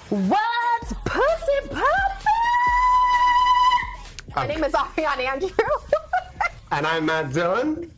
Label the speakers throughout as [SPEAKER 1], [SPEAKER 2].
[SPEAKER 1] What's pussy poppin'? My name is Ariana Andrew.
[SPEAKER 2] And I'm Matt Dillon.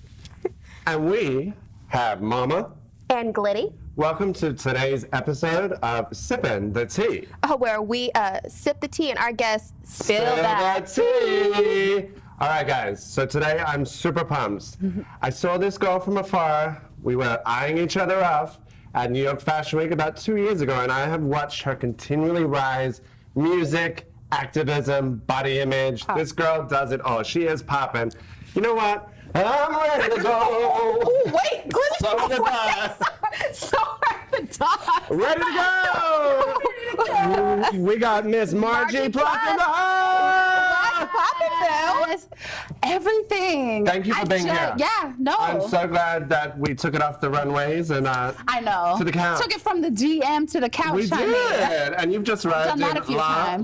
[SPEAKER 2] And we have Mama.
[SPEAKER 1] And Glitty.
[SPEAKER 2] Welcome to today's episode of Sippin' the Tea.
[SPEAKER 1] Where we sip the tea and our guests spill that
[SPEAKER 2] tea. All right, guys. So today I'm super pumped. I saw this girl from afar. We were eyeing each other off at New York Fashion Week about 2 years ago, and I have watched her continually rise. Music, activism, body image. This girl does it all. She is popping. You know what? I'm ready to go.
[SPEAKER 1] Ooh, wait, good.
[SPEAKER 2] So at the top.
[SPEAKER 1] So at the top.
[SPEAKER 2] Ready to go. We got Miss Margie Pluck in the house.
[SPEAKER 3] Yes. Everything.
[SPEAKER 2] Thank you for being here.
[SPEAKER 3] Yeah, no.
[SPEAKER 2] I'm so glad that we took it off the runways and
[SPEAKER 3] I know.
[SPEAKER 2] to the couch.
[SPEAKER 3] Took it from the DM to the couch.
[SPEAKER 2] We did, and you've just arrived
[SPEAKER 3] done that a
[SPEAKER 2] in
[SPEAKER 3] few times.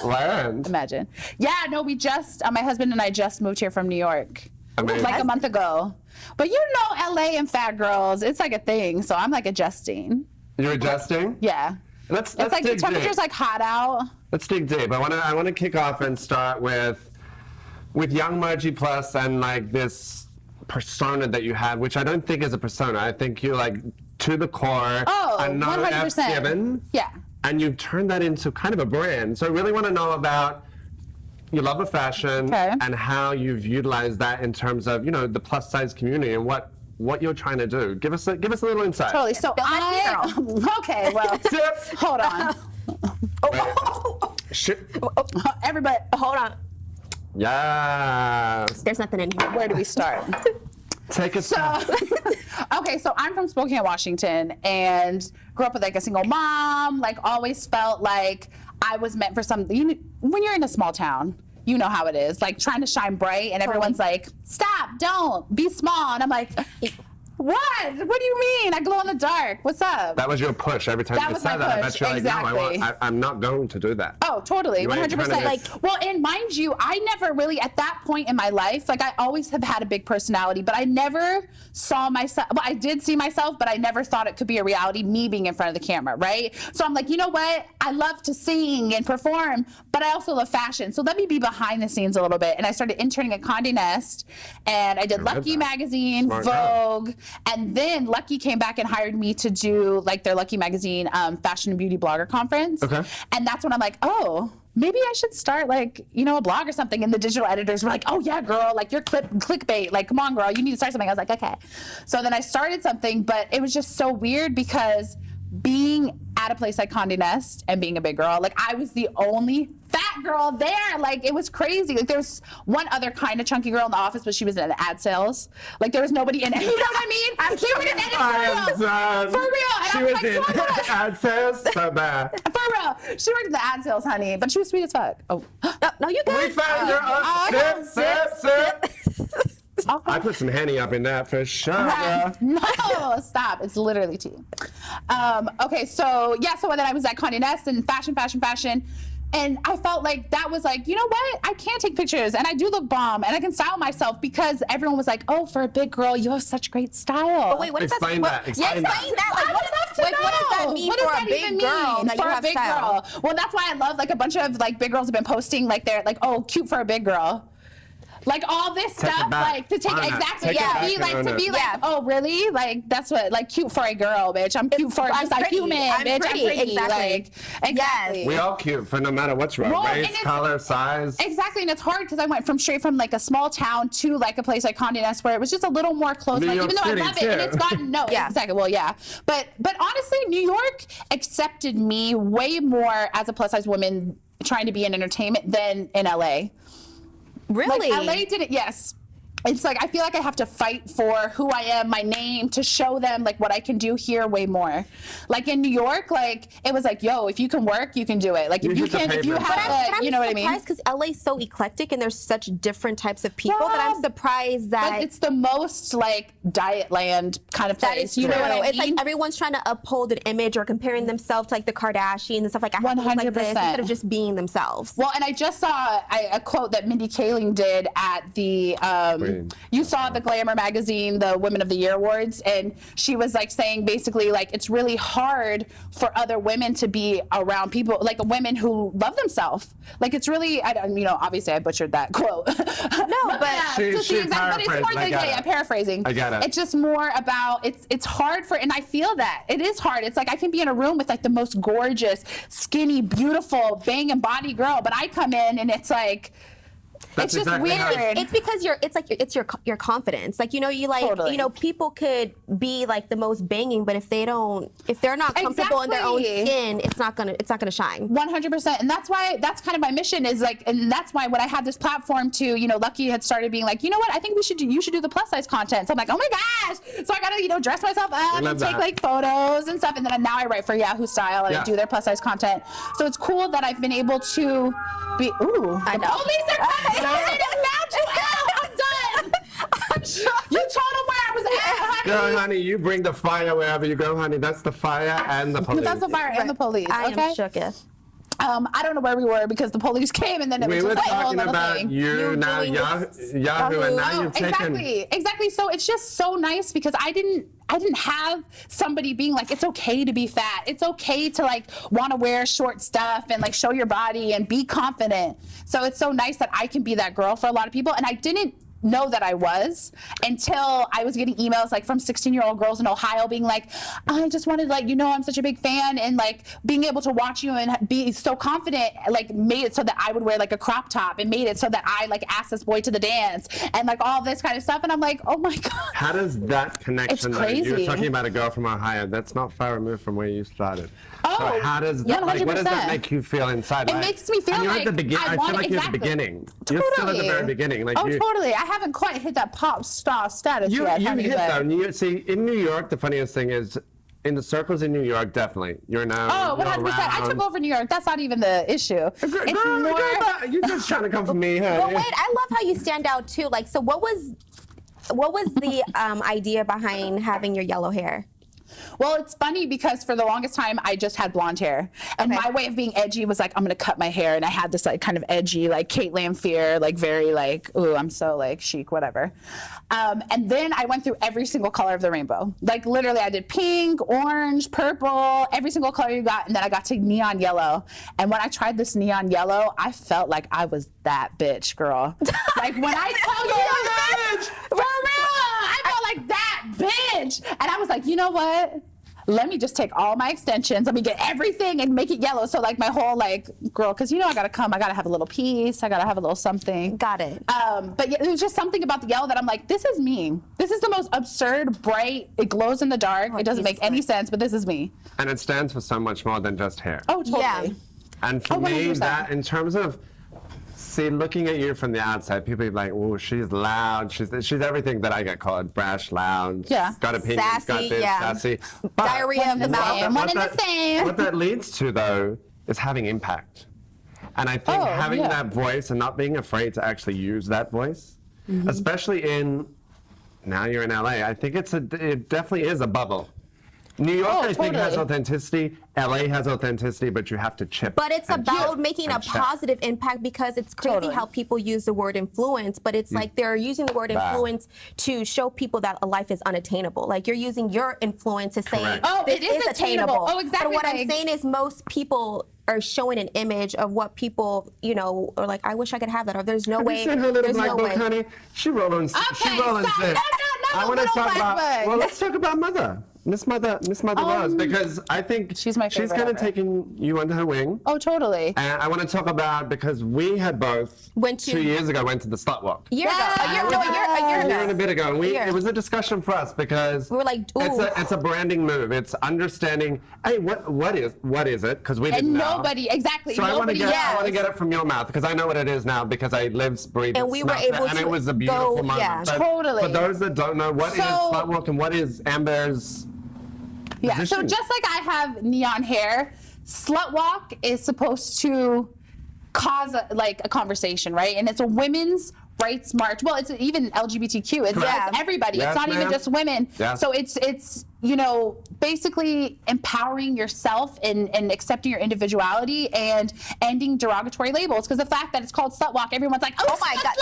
[SPEAKER 2] land.
[SPEAKER 3] Imagine. Yeah, no, we just, my husband and I just moved here from New York.
[SPEAKER 2] Amazing.
[SPEAKER 3] Like a month ago. But you know LA and fat girls, it's like a thing, so I'm like adjusting.
[SPEAKER 2] You're adjusting?
[SPEAKER 3] Yeah.
[SPEAKER 2] Let's
[SPEAKER 3] It's like the
[SPEAKER 2] dig
[SPEAKER 3] temperature's
[SPEAKER 2] deep.
[SPEAKER 3] like hot out.
[SPEAKER 2] Let's dig deep. I want to kick off and start with young Margie Plus and like this persona that you have, which I don't think is a persona. I think you're like to the core.
[SPEAKER 3] Oh,
[SPEAKER 2] and no
[SPEAKER 3] 100%.
[SPEAKER 2] F's given.
[SPEAKER 3] Yeah.
[SPEAKER 2] And you've turned that into kind of a brand. So I really want to know about your love of fashion and how you've utilized that in terms of, you know, the plus size community and what you're trying to do. Give us a little insight.
[SPEAKER 3] Totally. So okay, well,
[SPEAKER 2] Sip.
[SPEAKER 3] hold on.
[SPEAKER 2] Shit.
[SPEAKER 3] Everybody,
[SPEAKER 1] Hold on.
[SPEAKER 2] Yes.
[SPEAKER 1] There's nothing in here.
[SPEAKER 3] where do we start?
[SPEAKER 2] Take it.
[SPEAKER 3] Okay, so I'm from Spokane, Washington, and grew up with like a single mom. Like, always felt like I was meant for something. When you're in a small town, you know how it is. Like trying to shine bright, and everyone's like, "Stop! Don't be small." And I'm like, "What? What do you mean? I glow in the dark. What's up?"
[SPEAKER 2] That was your push every time
[SPEAKER 3] That
[SPEAKER 2] you
[SPEAKER 3] was
[SPEAKER 2] said
[SPEAKER 3] my
[SPEAKER 2] that. I
[SPEAKER 3] push,
[SPEAKER 2] bet you're
[SPEAKER 3] exactly.
[SPEAKER 2] like, no, I'm not going to do that.
[SPEAKER 3] Oh, totally,
[SPEAKER 2] You ain't
[SPEAKER 3] 100%.
[SPEAKER 2] trying to
[SPEAKER 3] Like, well, and mind you, I never really, at that point in my life, like I always have had a big personality, but I never saw myself, well, I did see myself, but I never thought it could be a reality, me being in front of the camera, right? So I'm like, you know what? I love to sing and perform, but I also love fashion. So let me be behind the scenes a little bit. And I started interning at Condé Nast, and I did Lucky magazine,
[SPEAKER 2] Smart
[SPEAKER 3] Vogue, and then Lucky came back and hired me to do like their Lucky magazine fashion and beauty blogger conference.
[SPEAKER 2] Okay.
[SPEAKER 3] And that's when I'm like, oh, maybe I should start like, you know, a blog or something. And the digital editors were like, oh yeah, girl, like you're clickbait. Like, come on, girl, you need to start something. I was like, okay. So then I started something, but it was just so weird because being at a place like Condé Nast and being a big girl, like I was the only fat girl there. Like it was crazy. Like there was one other kind of chunky girl in the office, but she was in ad sales. Like there was nobody in it. You know what I mean? They were in editorial. For real. And
[SPEAKER 2] She
[SPEAKER 3] I
[SPEAKER 2] was
[SPEAKER 3] like,
[SPEAKER 2] in ad sales. So bad.
[SPEAKER 3] for real. She worked in the ad sales, honey, but she was sweet as fuck. Oh.
[SPEAKER 1] No, you
[SPEAKER 2] We
[SPEAKER 1] good.
[SPEAKER 2] found her. Sip. I put some Henny up in that for sure.
[SPEAKER 3] No, stop. It's literally tea. Okay, so then I was at Condé Nast and fashion. And I felt like that was like, you know what? I can take pictures and I do look bomb and I can style myself because everyone was like, oh, for a big girl, you have such great style.
[SPEAKER 1] But wait, what does
[SPEAKER 2] Explain that.
[SPEAKER 1] Explain that. Like,
[SPEAKER 3] I would love to
[SPEAKER 1] what
[SPEAKER 3] know.
[SPEAKER 1] does that mean
[SPEAKER 3] What
[SPEAKER 1] for
[SPEAKER 3] does
[SPEAKER 1] a
[SPEAKER 3] that
[SPEAKER 1] big
[SPEAKER 3] even
[SPEAKER 1] girl
[SPEAKER 3] mean
[SPEAKER 1] that you
[SPEAKER 3] for a
[SPEAKER 1] have
[SPEAKER 3] big
[SPEAKER 1] style?
[SPEAKER 3] girl? Well, that's why I love like a bunch of like big girls have been posting like they're like, oh, cute for a big girl. Like all this
[SPEAKER 2] Take it
[SPEAKER 3] stuff,
[SPEAKER 2] back.
[SPEAKER 3] like to take
[SPEAKER 2] Anna,
[SPEAKER 3] exactly,
[SPEAKER 2] take it
[SPEAKER 3] yeah,
[SPEAKER 2] back
[SPEAKER 3] be
[SPEAKER 2] and
[SPEAKER 3] like
[SPEAKER 2] own
[SPEAKER 3] to
[SPEAKER 2] it.
[SPEAKER 3] be like, oh really? Like that's what like cute for a girl, bitch. I'm cute for just like
[SPEAKER 1] pretty.
[SPEAKER 3] human,
[SPEAKER 1] I'm
[SPEAKER 3] bitch.
[SPEAKER 1] pretty.
[SPEAKER 3] I'm pretty.
[SPEAKER 1] Exactly.
[SPEAKER 3] Like exactly.
[SPEAKER 2] We all cute for no matter what's wrong.
[SPEAKER 3] Well, and
[SPEAKER 2] Race,
[SPEAKER 3] it's-
[SPEAKER 2] color, size.
[SPEAKER 3] Exactly, and it's hard because I went straight from like a small town to like a place like Condé Nast where it was just a little more close.
[SPEAKER 2] New
[SPEAKER 3] Like,
[SPEAKER 2] York
[SPEAKER 3] even though
[SPEAKER 2] City,
[SPEAKER 3] I love it, and
[SPEAKER 2] too.
[SPEAKER 3] it's gotten
[SPEAKER 1] Yeah.
[SPEAKER 3] exactly. Well, yeah, but honestly, New York accepted me way more as a plus size woman trying to be in entertainment than in LA.
[SPEAKER 1] Really?
[SPEAKER 3] Like LA did it, yes. It's like I feel like I have to fight for who I am, my name, to show them like what I can do here way more. Like in New York, like it was like, yo, if you can work, you can do it. Like if you
[SPEAKER 2] hit the
[SPEAKER 3] can, if you
[SPEAKER 2] pavement.
[SPEAKER 3] have, you know what I mean?
[SPEAKER 1] I'm surprised because LA's so eclectic and there's such different types of people that I'm surprised that
[SPEAKER 3] But it's the most like diet land kind of place.
[SPEAKER 1] that is
[SPEAKER 3] you know
[SPEAKER 1] true.
[SPEAKER 3] what I mean?
[SPEAKER 1] It's like everyone's trying to uphold an image or comparing themselves to like the Kardashians and stuff like I have to look like this
[SPEAKER 3] 100%.
[SPEAKER 1] instead of just being themselves.
[SPEAKER 3] Well, and I just saw a quote that Mindy Kaling did at the
[SPEAKER 2] queen.
[SPEAKER 3] You saw the Glamour magazine, the Women of the Year awards, and she was like saying basically like it's really hard for other women to be around people like women who love themselves. Like it's really, obviously I butchered that quote.
[SPEAKER 1] No, but
[SPEAKER 2] She
[SPEAKER 3] but it's more
[SPEAKER 2] paraphrased,
[SPEAKER 3] than I'm paraphrasing.
[SPEAKER 2] I get it.
[SPEAKER 3] It's just more about it's hard for, and I feel that it is hard. It's like I can be in a room with like the most gorgeous, skinny, beautiful, banging body girl, but I come in and it's like.
[SPEAKER 2] That's
[SPEAKER 3] It's just
[SPEAKER 2] exactly how
[SPEAKER 3] weird.
[SPEAKER 1] it's because it's your confidence. Like,
[SPEAKER 3] Totally.
[SPEAKER 1] people could be like the most banging, but if they're not comfortable in their own
[SPEAKER 3] Exactly.
[SPEAKER 1] skin, it's not gonna shine.
[SPEAKER 3] 100%, and that's kind of my mission is like, and that's why when I had this platform to, Lucky had started being like, you know what, I think you should do the plus size content. So I'm like, oh my gosh, so I gotta dress myself up and take like photos and stuff, and then now I write for Yahoo Style and I do their plus size content. So it's cool that I've been able to be. Ooh, I know. Police are coming. I found you out. I'm done. You told them where I was at, honey.
[SPEAKER 2] Girl, honey, you bring the fire wherever you go, honey. That's the fire and the police.
[SPEAKER 3] That's the fire and the police.
[SPEAKER 1] I
[SPEAKER 3] Okay.
[SPEAKER 1] am shooketh.
[SPEAKER 3] I don't know where we were because the police came and then it
[SPEAKER 2] We
[SPEAKER 3] was
[SPEAKER 2] were
[SPEAKER 3] just like a whole
[SPEAKER 2] talking
[SPEAKER 3] other
[SPEAKER 2] about
[SPEAKER 3] thing.
[SPEAKER 2] you now,
[SPEAKER 1] doing
[SPEAKER 2] Yahoo, and now you've taken.
[SPEAKER 3] Exactly. So it's just so nice because I didn't have somebody being like, it's okay to be fat. It's okay to like want to wear short stuff and like show your body and be confident. So it's so nice that I can be that girl for a lot of people. And I didn't know that I was until I was getting emails like from 16-year-old girls in Ohio being like, I just wanted to let you know I'm such a big fan, and like being able to watch you and be so confident like made it so that I would wear like a crop top and made it so that I like asked this boy to the dance and like all this kind of stuff, and I'm like, oh my God.
[SPEAKER 2] How does that connection?
[SPEAKER 3] It's crazy.
[SPEAKER 2] You were talking about a girl from Ohio. That's not far removed from where you started.
[SPEAKER 3] Oh,
[SPEAKER 2] so how does
[SPEAKER 3] yeah,
[SPEAKER 2] that, like, what does that
[SPEAKER 3] 100%.
[SPEAKER 2] make you feel inside?
[SPEAKER 3] It makes me feel
[SPEAKER 2] and you're
[SPEAKER 3] like
[SPEAKER 2] at the beginning.
[SPEAKER 3] I
[SPEAKER 2] I
[SPEAKER 3] want
[SPEAKER 2] feel like you're at the
[SPEAKER 3] exactly.
[SPEAKER 2] beginning. You're still at the very beginning. Like
[SPEAKER 3] Totally. I haven't quite hit that pop star status
[SPEAKER 2] You
[SPEAKER 3] yet.
[SPEAKER 2] hit that. See, in New York, the funniest thing is, in the circles in New York, definitely. You're now.
[SPEAKER 3] Oh, 100%. I took over New York. That's not even the issue. It's more.
[SPEAKER 2] You're just trying to come for me, huh?
[SPEAKER 1] But wait, I love how you stand out too. Like, so what was the idea behind having your yellow hair?
[SPEAKER 3] Well, it's funny because for the longest time I just had blonde hair, and my way of being edgy was like, I'm gonna cut my hair, and I had this like kind of edgy, like Kate Lamphere, like very like, ooh, I'm so like chic, whatever. And then I went through every single color of the rainbow. Like literally, I did pink, orange, purple, every single color you got, and then I got to neon yellow. And when I tried this neon yellow, I felt like I was that bitch, girl. Like when I tell you, for real, I felt like that bitch. And I was like, you know what? Let me just take all my extensions. Let me get everything and make it yellow. So like my whole like girl, because I gotta come. I gotta have a little piece. I gotta have a little something.
[SPEAKER 1] Got it.
[SPEAKER 3] But yeah, it was just something about the yellow that I'm like, this is me. This is the most absurd, bright. It glows in the dark. It doesn't make any sense, but this is me.
[SPEAKER 2] And it stands for so much more than just hair.
[SPEAKER 3] Oh, totally.
[SPEAKER 1] Yeah.
[SPEAKER 2] And for me,
[SPEAKER 3] 100%.
[SPEAKER 2] that in terms of, see, looking at you from the outside, people are like, "Oh, she's loud. She's everything that I get called: brash, loud.
[SPEAKER 3] Yeah.
[SPEAKER 2] Got opinions, got
[SPEAKER 1] Sassy,
[SPEAKER 2] this,
[SPEAKER 1] yeah.
[SPEAKER 2] sassy."
[SPEAKER 1] Diarrhea of the mouth.
[SPEAKER 3] One and the same.
[SPEAKER 2] What that leads to, though, is having impact. And I think having that voice and not being afraid to actually use that voice, especially now you're in LA. I think it definitely is a bubble. New York, I think, has authenticity. LA has authenticity, but you have to chip.
[SPEAKER 1] But it's
[SPEAKER 2] and
[SPEAKER 1] about
[SPEAKER 2] chip
[SPEAKER 1] making a
[SPEAKER 2] and chip.
[SPEAKER 1] positive impact, because it's crazy how people use the word influence, but it's like they're using the word influence to show people that a life is unattainable. Like you're using your influence to say
[SPEAKER 2] Correct.
[SPEAKER 1] this
[SPEAKER 3] it is attainable. Oh, exactly.
[SPEAKER 1] But what I'm saying is most people are showing an image of what people, are like, I wish I could have that, or there's no
[SPEAKER 2] Have
[SPEAKER 1] way.
[SPEAKER 2] you seen her little
[SPEAKER 1] There's
[SPEAKER 2] black
[SPEAKER 1] no
[SPEAKER 2] book,
[SPEAKER 1] way.
[SPEAKER 2] honey? She rolling.
[SPEAKER 3] Okay,
[SPEAKER 2] she rolling
[SPEAKER 3] so-
[SPEAKER 2] zip.
[SPEAKER 3] no,
[SPEAKER 2] I want to
[SPEAKER 3] little
[SPEAKER 2] talk
[SPEAKER 3] black
[SPEAKER 2] about.
[SPEAKER 3] book.
[SPEAKER 2] Well, let's talk about Mother. Miss Mother Rose, because I think
[SPEAKER 3] she's my favorite
[SPEAKER 2] kind of
[SPEAKER 3] ever.
[SPEAKER 2] taking you under her wing.
[SPEAKER 3] Oh, totally.
[SPEAKER 2] And I want to talk about, because we had both
[SPEAKER 1] Went to-
[SPEAKER 2] 2 years ago went to the Slutwalk.
[SPEAKER 1] A year ago.
[SPEAKER 2] A year and a bit ago. And
[SPEAKER 1] year.
[SPEAKER 2] it was a discussion for us, because
[SPEAKER 1] We were like, ooh.
[SPEAKER 2] it's a branding move. It's understanding, hey, what is it? Because we didn't
[SPEAKER 3] And
[SPEAKER 2] know.
[SPEAKER 3] nobody, exactly.
[SPEAKER 2] So I want to
[SPEAKER 3] nobody
[SPEAKER 2] get
[SPEAKER 3] knows.
[SPEAKER 2] it from your mouth, because I know what it is now, because I lived, breathed,
[SPEAKER 1] And we were
[SPEAKER 2] snuffed it,
[SPEAKER 1] able
[SPEAKER 2] and
[SPEAKER 1] to
[SPEAKER 2] it was a beautiful
[SPEAKER 1] go-
[SPEAKER 2] moment.
[SPEAKER 1] yeah.
[SPEAKER 2] But
[SPEAKER 3] Totally.
[SPEAKER 2] For those that don't know, what is
[SPEAKER 3] So-
[SPEAKER 2] Slutwalk and what is Amber's
[SPEAKER 3] Yeah, so
[SPEAKER 2] position?
[SPEAKER 3] just like I have neon hair, Slutwalk is supposed to cause a conversation, right? And it's a women's rights march. Well, it's even LGBTQ. It's
[SPEAKER 2] Correct.
[SPEAKER 3] everybody.
[SPEAKER 2] Yes,
[SPEAKER 3] it's not even
[SPEAKER 2] ma'am.
[SPEAKER 3] just women.
[SPEAKER 2] Yeah.
[SPEAKER 3] So it's you know, basically empowering yourself and accepting your individuality and ending derogatory labels. Because the fact that it's called Slutwalk, everyone's like, oh my God.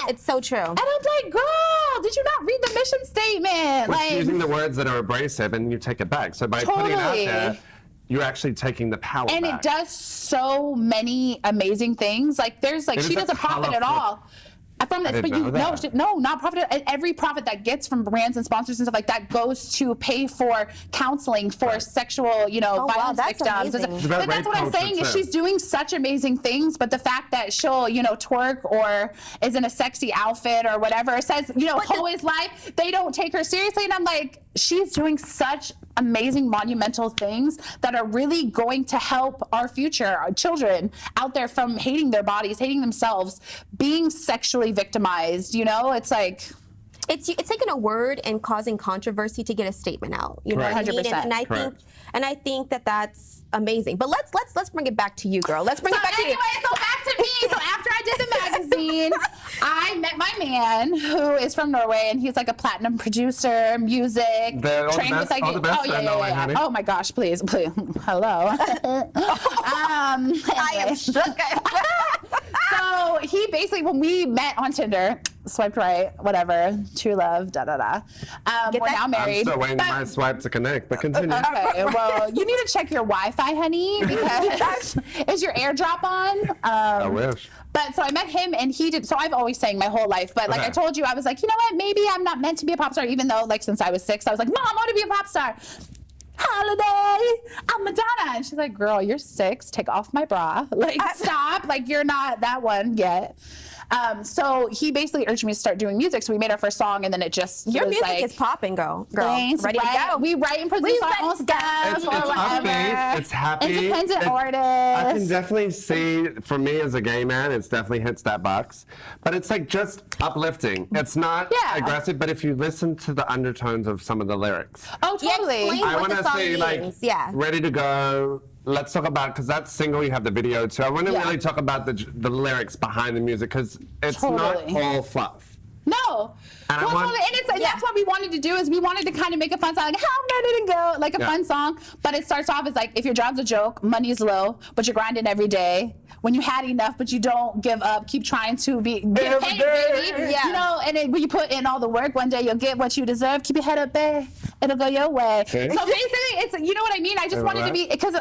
[SPEAKER 1] It's so true.
[SPEAKER 3] And I'm like, girl, did you not read the mission statement?
[SPEAKER 2] It's using the words that are abrasive and you take it back. So by putting it out there, you're actually taking the power back.
[SPEAKER 3] And it does so many amazing things. Like there's like, she doesn't profit at all from this, but not profit. Every profit that gets from brands and sponsors and stuff like that goes to pay for counseling for sexual, you know, violence victims. But that's what I'm saying is she's doing such amazing things, but the fact that she'll, you know, twerk or is in a sexy outfit or whatever, says, you know, hoe is life, they don't take her seriously. And I'm like, she's doing such amazing, monumental things that are really going to help our future, our children out there from hating their bodies, hating themselves, being sexually victimized. You know, it's like
[SPEAKER 1] it's taking a word and causing controversy to get a statement out. You know what I mean?
[SPEAKER 3] 100%.
[SPEAKER 1] And I think that that's amazing. But let's bring it back to you, girl. Let's bring it back to you.
[SPEAKER 3] So back to me. So after I did the magazine, I met my man who is from Norway, and he's like a platinum producer, music, trained with like
[SPEAKER 2] honey.
[SPEAKER 3] Oh my gosh, please. Hello.
[SPEAKER 1] I am shook.
[SPEAKER 3] So he basically, when we met on Tinder, swiped right, whatever, true love, da da da. We're now married.
[SPEAKER 2] I'm still waiting for my swipe to connect, but continue.
[SPEAKER 3] Okay, well, you need to check your Wi-Fi, honey, because is your AirDrop on?
[SPEAKER 2] I wish.
[SPEAKER 3] But so I met him, and he did. So I've always sang my whole life, but like I told you, I was like, you know what? Maybe I'm not meant to be a pop star, even though like since I was 6, I was like, Mom, I want to be a pop star. Holiday, I'm Madonna. And she's like, girl, you're 6, take off my bra. Like, stop. Like, you're not that one yet. So he basically urged me to start doing music. So we made our first song, and then it just
[SPEAKER 1] your
[SPEAKER 3] was
[SPEAKER 1] music
[SPEAKER 3] like,
[SPEAKER 1] is popping, girl.
[SPEAKER 3] Thanks,
[SPEAKER 1] Ready to go.
[SPEAKER 3] We write and produce our own stuff.
[SPEAKER 2] It's upbeat. It's happy.
[SPEAKER 3] Independent artist.
[SPEAKER 2] I can definitely see, for me as a gay man, it's definitely hits that box. But it's like just uplifting. It's not aggressive, but if you listen to the undertones of some of the lyrics.
[SPEAKER 3] Oh, totally.
[SPEAKER 2] I want to say, like, ready to go. Let's talk about, because that single, you have the video too. I want to really talk about the lyrics behind the music, because it's not all fluff.
[SPEAKER 3] No. And that's what we wanted to do, is we wanted to kind of make a fun song, like, how I'm ready to go, like a fun song. But it starts off as like, if your job's a joke, money's low, but you're grinding every day. When you had enough, but you don't give up, keep trying to get paid, baby. You know, and then when you put in all the work, one day you'll get what you deserve. Keep your head up, babe. It'll go your way. Okay. So basically, it's, you know what I mean? I just wanted to be, because,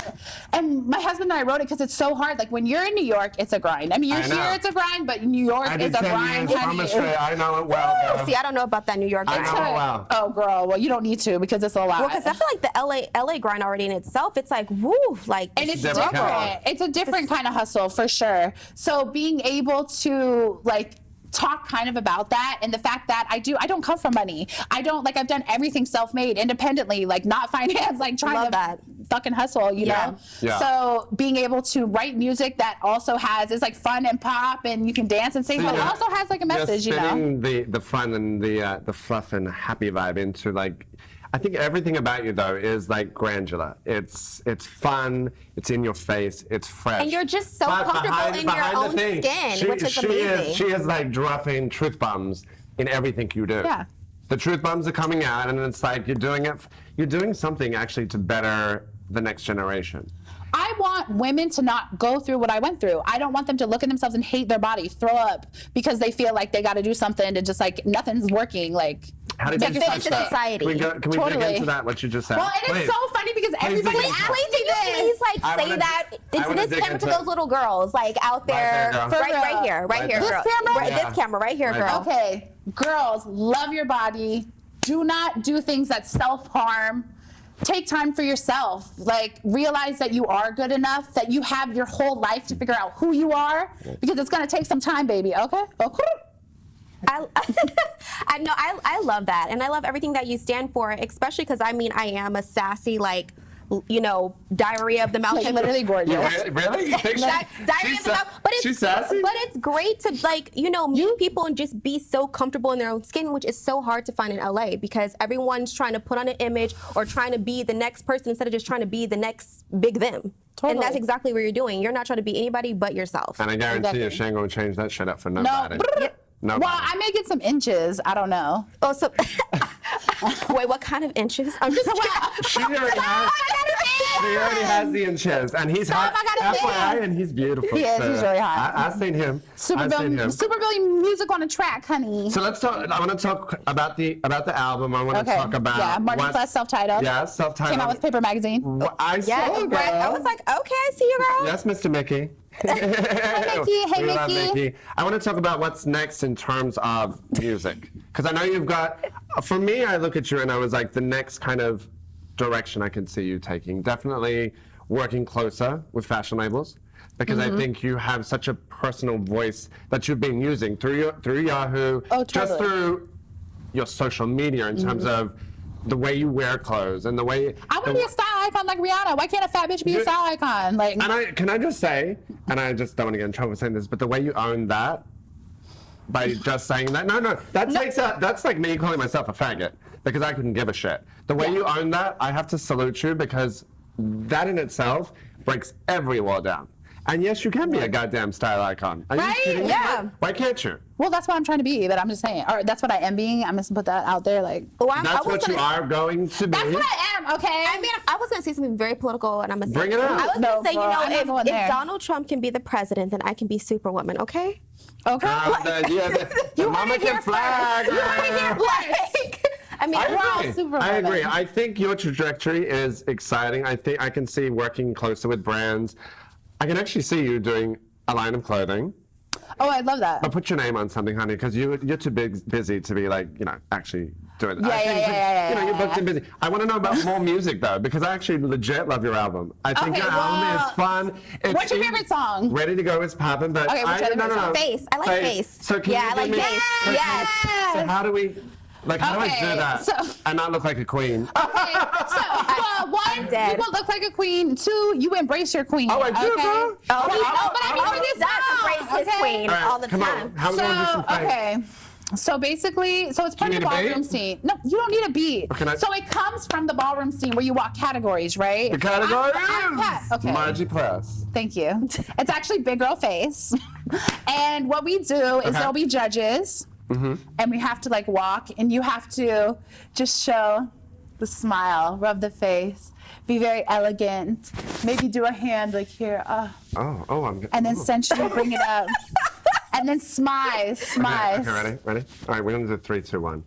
[SPEAKER 3] and my husband and I wrote it because it's so hard. Like when you're in New York, it's a grind. I mean, you're here, it's a grind, but New York is a grind.
[SPEAKER 2] I know it well.
[SPEAKER 1] See, I don't know about that New York.
[SPEAKER 2] I know it well.
[SPEAKER 3] Oh, girl, well, you don't need to, because it's a lot.
[SPEAKER 1] Well, because I feel like the LA grind already in itself, it's like, woo, like.
[SPEAKER 3] And it's different. It's a different kind of hustle, for sure. So being able to, like, talk kind of about that, and the fact that I don't come from money. I've done everything self-made, independently, like not finance, like trying to fucking hustle, you know? Yeah. So being able to write music that also is like fun and pop, and you can dance and sing, but it also has like a message, you know?
[SPEAKER 2] The fun and the fluff and happy vibe into, like, I think everything about you, though, is like grandeur. It's fun, it's in your face, it's fresh.
[SPEAKER 1] And you're just so comfortable in your own skin, which is amazing.
[SPEAKER 2] She is like dropping truth bombs in everything you do.
[SPEAKER 3] Yeah.
[SPEAKER 2] The truth bombs are coming out, and it's like you're doing something actually to better the next generation.
[SPEAKER 3] I want women to not go through what I went through. I don't want them to look at themselves and hate their body, throw up, because they feel like they got to do something and just like nothing's working. Like,
[SPEAKER 2] how did you touch that?
[SPEAKER 1] Society.
[SPEAKER 2] Can we dig into that, what you just said?
[SPEAKER 3] Well, and it's so funny because everybody asks me this.
[SPEAKER 1] Please, like, say that. It's this camera to those little girls, like, out there. Right here, girl. This camera right here, girl.
[SPEAKER 3] Okay, girls, love your body. Do not do things that self-harm. Take time for yourself. Like, realize that you are good enough, that you have your whole life to figure out who you are, because it's going to take some time, baby, okay?
[SPEAKER 1] I love that, and I love everything that you stand for, especially because, I mean, I am a sassy, like, you know, diarrhea of the mouth.
[SPEAKER 3] Like, literally gorgeous.
[SPEAKER 2] Really? You think
[SPEAKER 1] diarrhea of the mouth. But
[SPEAKER 2] she's sassy?
[SPEAKER 1] But it's great to, like, you know, meet people and just be so comfortable in their own skin, which is so hard to find in LA, because everyone's trying to put on an image or trying to be the next person instead of just trying to be the next big them. Totally. And that's exactly what you're doing. You're not trying to be anybody but yourself.
[SPEAKER 2] And I guarantee you, she ain't gonna change that shit up for nobody.
[SPEAKER 3] No. Well, I may get some inches. I don't know.
[SPEAKER 1] Oh, so Wait, what kind of inches? I'm just
[SPEAKER 2] She already has the inches, and he's hot. FYI, and he's beautiful.
[SPEAKER 3] He is. He's really hot.
[SPEAKER 2] I've seen him.
[SPEAKER 3] Supergirl music on a track, honey.
[SPEAKER 2] So let's talk. I want to talk about the album. I want to talk about
[SPEAKER 3] Margie Plus self-titled.
[SPEAKER 2] Yeah, self-titled.
[SPEAKER 3] Came out with Paper Magazine.
[SPEAKER 2] I saw it, girl.
[SPEAKER 1] I was like, okay, I see you, girl.
[SPEAKER 2] Yes, Mr. Mickey.
[SPEAKER 3] Hey, Mickey. Hey,
[SPEAKER 2] We love
[SPEAKER 3] Mickey.
[SPEAKER 2] Mickey. I want to talk about what's next in terms of music, because I know you've got. For me, I look at you and I was like, the next kind of direction I can see you taking. Definitely working closer with fashion labels, because I think you have such a personal voice that you've been using through Yahoo, just through your social media in terms of the way you wear clothes and the way.
[SPEAKER 3] I want to be a style icon like Rihanna. Why can't a fat bitch be a style icon? Like,
[SPEAKER 2] and can I just say, and I just don't want to get in trouble for saying this, but the way you own that by just saying that, that's like me calling myself a faggot, because I couldn't give a shit. The way you own that, I have to salute you, because that in itself breaks every wall down. And yes, you can be a goddamn style icon. Are you kidding me?
[SPEAKER 1] Yeah.
[SPEAKER 2] Why can't you?
[SPEAKER 3] well, that's what I'm trying to be, but I'm just saying, or that's what I am being. I'm just gonna put that out there, like.
[SPEAKER 2] That's what you are going to be.
[SPEAKER 3] That's what I am, okay?
[SPEAKER 1] I mean, I was gonna say something very political, and I'm gonna say,
[SPEAKER 2] Bring it out.
[SPEAKER 1] I was gonna say, if Donald Trump can be the president, then I can be Superwoman, okay?
[SPEAKER 3] Okay.
[SPEAKER 2] The mama can fly.
[SPEAKER 1] I mean,
[SPEAKER 2] I agree. I think your trajectory is exciting. I think I can see working closer with brands. I can actually see you doing a line of clothing.
[SPEAKER 3] Oh, I love that.
[SPEAKER 2] But put your name on something, honey, because you're too busy to be like, actually doing it.
[SPEAKER 3] Yeah.
[SPEAKER 2] You're booked and busy. I want to know about more music though, because I actually legit love your album. I think your album is fun.
[SPEAKER 3] What's your favorite song?
[SPEAKER 2] Ready to Go is popping, but
[SPEAKER 3] no.
[SPEAKER 1] Face. I like face.
[SPEAKER 2] So can you
[SPEAKER 1] I like face. Yes.
[SPEAKER 2] So how do we? Like, how do I do that and not look like a queen?
[SPEAKER 3] Okay, so one, you will look like a queen. Two, you embrace your queen.
[SPEAKER 2] Oh, I do, girl.
[SPEAKER 3] But I mean, for this
[SPEAKER 1] song, embrace his queen all the time.
[SPEAKER 2] Come on, how are we going to do some face?
[SPEAKER 3] Okay. So basically, it's part of the ballroom scene. No, you don't need a beat. So it comes from the ballroom scene where you walk categories, right?
[SPEAKER 2] The categories?
[SPEAKER 3] Okay.
[SPEAKER 2] Margie Plus.
[SPEAKER 3] Thank you. It's actually Big Girl Face. And what we do is there'll be judges. And we have to like walk, and you have to just show the smile, rub the face, be very elegant, maybe do a hand like here, and then sensually bring it up, and then smile.
[SPEAKER 2] Okay, ready? All right, we're gonna do 3, 2, 1.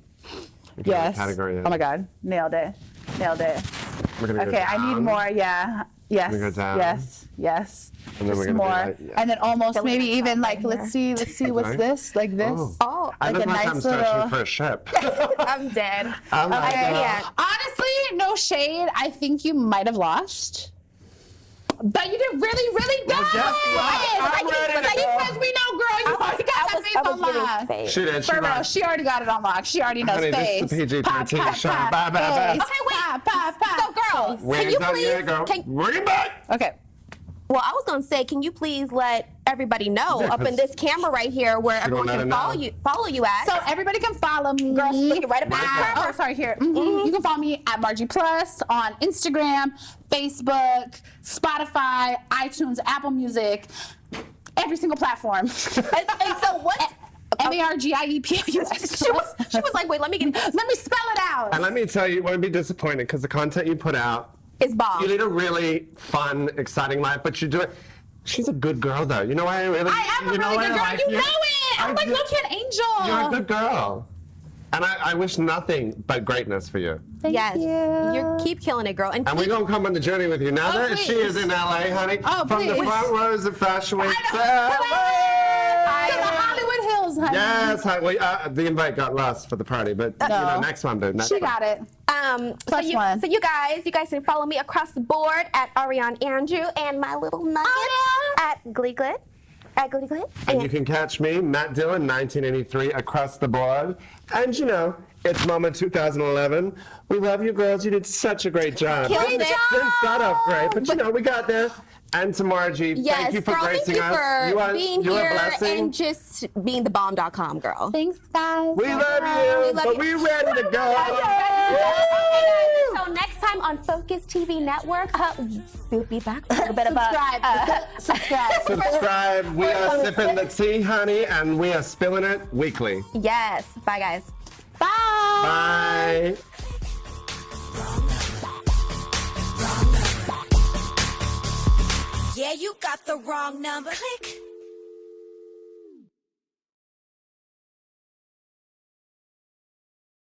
[SPEAKER 3] Yes.
[SPEAKER 2] Category.
[SPEAKER 3] Oh my God, nailed it.
[SPEAKER 2] We're gonna go down.
[SPEAKER 3] I need more. Yeah. Yes.
[SPEAKER 2] We're gonna go down.
[SPEAKER 3] Yes.
[SPEAKER 2] And then we're gonna
[SPEAKER 3] more.
[SPEAKER 2] do that, yeah.
[SPEAKER 3] And then almost maybe even like let's see what's this, like this.
[SPEAKER 1] Oh,
[SPEAKER 2] I
[SPEAKER 3] like
[SPEAKER 2] look
[SPEAKER 3] a
[SPEAKER 2] like
[SPEAKER 3] nice
[SPEAKER 2] I'm searching
[SPEAKER 3] little.
[SPEAKER 2] for a ship.
[SPEAKER 1] I'm dead.
[SPEAKER 2] I'm
[SPEAKER 3] Honestly, no shade. I think you might have lost. But you did really, really good.
[SPEAKER 2] Well, guess what? I'm ready to go.
[SPEAKER 3] Because we know, girl, you already got that face on lock.
[SPEAKER 2] She did.
[SPEAKER 3] For real, she already got it on lock. She already knows
[SPEAKER 2] Honey,
[SPEAKER 3] face.
[SPEAKER 2] this is the PG-13 show. Bye, bye, bye.
[SPEAKER 3] Okay, wait. So, girls,
[SPEAKER 2] Can you please? Bring it back.
[SPEAKER 3] Okay.
[SPEAKER 1] Well, I was gonna say, can you please let everybody know up in this camera right here where everyone can follow you at?
[SPEAKER 3] So everybody can follow me.
[SPEAKER 1] Girls, looking right up at the camera.
[SPEAKER 3] Oh, sorry, here. You can follow me at Margie Plus on Instagram, Facebook, Spotify, iTunes, Apple Music, every single platform.
[SPEAKER 1] and so what?
[SPEAKER 3] MARGIEPUS.
[SPEAKER 1] She was like, wait, let me
[SPEAKER 3] spell it out.
[SPEAKER 2] And let me tell you, you won't be disappointed, because the content you put out,
[SPEAKER 1] it's bomb.
[SPEAKER 2] You lead a really fun, exciting life, but you do it. She's a good girl, though. You know why I am a really good girl.
[SPEAKER 3] You know it. I'm like, look at Angel.
[SPEAKER 2] You're a good girl. And I wish nothing but greatness for you.
[SPEAKER 3] Thank you.
[SPEAKER 1] You keep killing it, girl. And
[SPEAKER 2] we're going to come on the journey with you. Now that she is in LA, honey, from the front rows of Fashion Week to
[SPEAKER 3] Hollywood Hills, honey.
[SPEAKER 2] Yes, the invite got lost for the party, but next one, dude.
[SPEAKER 3] She got it.
[SPEAKER 1] So you guys can follow me across the board at Ariane Andrew and my little nuggets at Glee-Glit.
[SPEAKER 2] And you can catch me, Matt Dillon, 1983, across the board. And it's Mama 2011. We love you, girls. You did such a great job.
[SPEAKER 1] Didn't
[SPEAKER 2] start off great, but we got there. And to Margie, thank you for gracing us.
[SPEAKER 1] Thank you for being here
[SPEAKER 2] a blessing.
[SPEAKER 1] and just being the bomb.com girl.
[SPEAKER 3] Thanks, guys.
[SPEAKER 2] We love you, but we're ready to go.
[SPEAKER 1] So next time on Focus TV Network, we'll be back with a little bit
[SPEAKER 3] Subscribe.
[SPEAKER 2] Subscribe. We are sipping the tea, honey, and we are spilling it weekly.
[SPEAKER 1] Yes. Bye, guys.
[SPEAKER 3] Bye.
[SPEAKER 2] Bye.
[SPEAKER 4] got the wrong number. Click.